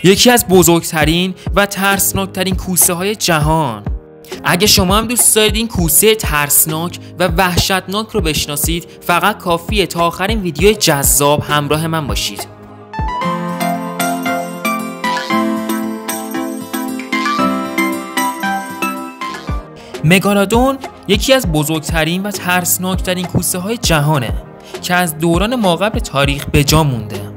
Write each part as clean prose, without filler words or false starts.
یکی از بزرگترین و ترسناکترین کوسه های جهان. اگه شما هم دوست دارید این کوسه ترسناک و وحشتناک رو بشناسید، فقط کافیه تا آخرین ویدیو جذاب همراه من باشید. مگالودون یکی از بزرگترین و ترسناکترین کوسه های جهانه که از دوران ماقبل تاریخ به جا مونده.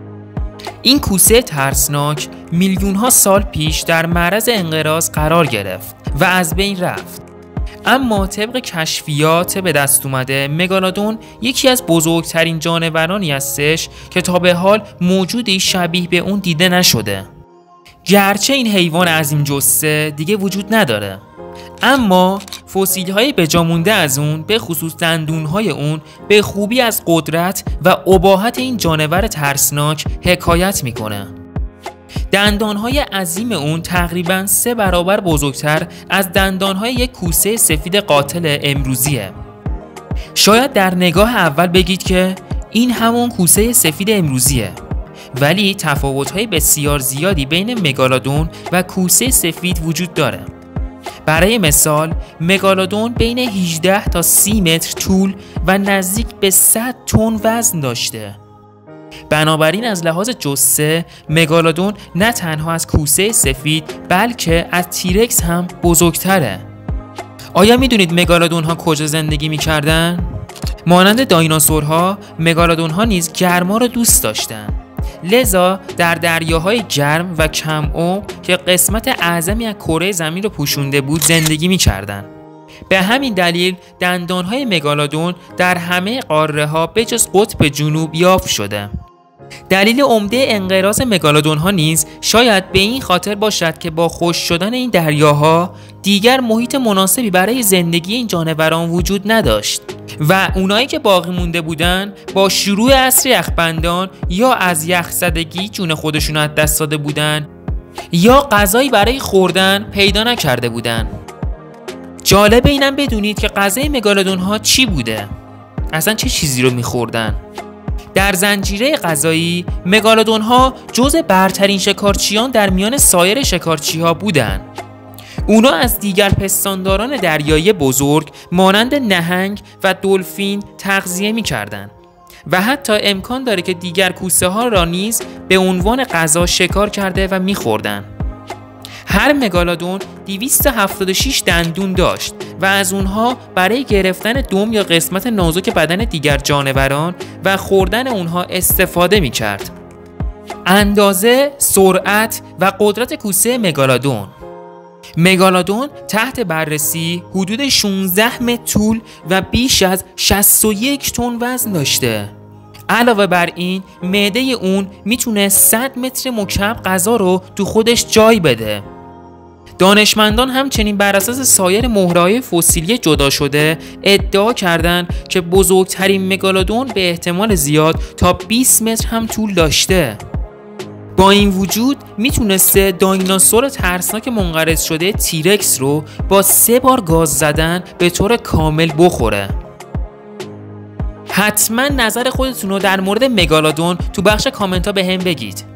این کوسه ترسناک میلیون ها سال پیش در معرض انقراض قرار گرفت و از بین رفت. اما طبق کشفیات به دست اومده، مگالودون یکی از بزرگترین جانورانی هستش که تا به حال موجودی شبیه به اون دیده نشده. گرچه این حیوان عظیم جثه دیگه وجود نداره، اما فسیل های به جا مونده از اون، به خصوص دندون های اون، به خوبی از قدرت و اباحت این جانور ترسناک حکایت میکنه. دندان های عظیم اون تقریباً 3 برابر بزرگتر از دندان های یک کوسه سفید قاتل امروزیه. شاید در نگاه اول بگید که این همون کوسه سفید امروزیه، ولی تفاوت های بسیار زیادی بین مگالودون و کوسه سفید وجود داره. برای مثال، مگالودون بین 18 تا 30 متر طول و نزدیک به 100 تن وزن داشته. بنابراین از لحاظ جثه، مگالودون نه تنها از کوسه سفید بلکه از تیرکس هم بزرگتره. آیا میدونید مگالودون ها کجا زندگی میکردن؟ مانند دایناسورها، مگالودون ها نیز گرما را دوست داشتن. لذا در دریاهای گرم و کم عمق که قسمت اعظمی از کره زمین رو پوشونده بود زندگی می‌کردند. به همین دلیل دندان‌های مگالودون در همه قاره‌ها به جز قطب جنوب یافت شده. دلیل عمده انقراض مگالودون‌ها نیز شاید به این خاطر باشد که با خشک شدن این دریاها دیگر محیط مناسبی برای زندگی این جانوران وجود نداشت و اونایی که باقی مونده بودن با شروع عصر یخبندان یا از یخزدگی جون خودشون از دست داده بودن یا غذایی برای خوردن پیدا نکرده بودن. جالب اینم بدونید که غذای مگالودون‌ها چی بوده؟ اصلا چه چیزی رو می‌خوردن؟ در زنجیره غذایی مگالودون‌ها جزء برترین شکارچیان در میان سایر شکارچی‌ها بودند. اونا از دیگر پستانداران دریایی بزرگ مانند نهنگ و دلفین تغذیه می‌کردند و حتی امکان داره که دیگر کوسه‌ها را نیز به عنوان غذا شکار کرده و می‌خوردند. هر مگالودون 276 دندون داشت و از اونها برای گرفتن دم یا قسمت نازک بدن دیگر جانوران و خوردن اونها استفاده می‌کرد. اندازه، سرعت و قدرت کوسه مگالودون تحت بررسی حدود 16 متر طول و بیش از 61 تن وزن داشته. علاوه بر این، معده اون میتونه 100 متر مکعب غذا رو تو خودش جای بده. دانشمندان همچنین بر اساس سایر مهره‌های فسیلی جدا شده ادعا کردند که بزرگترین مگالودون به احتمال زیاد تا 20 متر هم طول داشته. با این وجود میتونسته دایناسور ترسناک منقرض شده تیرکس رو با 3 بار گاز زدن به طور کامل بخوره. حتما نظر خودتون رو در مورد مگالودون تو بخش کامنت ها به هم بگید.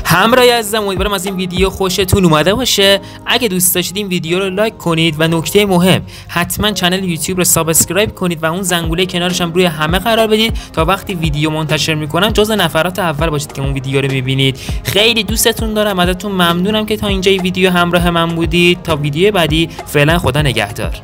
همراهی عزیزم، امیدوارم از این ویدیو خوشتون اومده باشه. اگه دوست داشتید این ویدیو رو لایک کنید و نکته مهم، حتما کانال یوتیوب رو سابسکرایب کنید و اون زنگوله کنارش هم روی همه قرار بدید تا وقتی ویدیو منتشر میکنم جزو نفرات اول باشید که اون ویدیو رو میبینید. خیلی دوستتون دارم، ازتون ممنونم که تا اینجای ویدیو همراه من بودید. تا ویدیو بعدی، فعلا خدا نگهدار.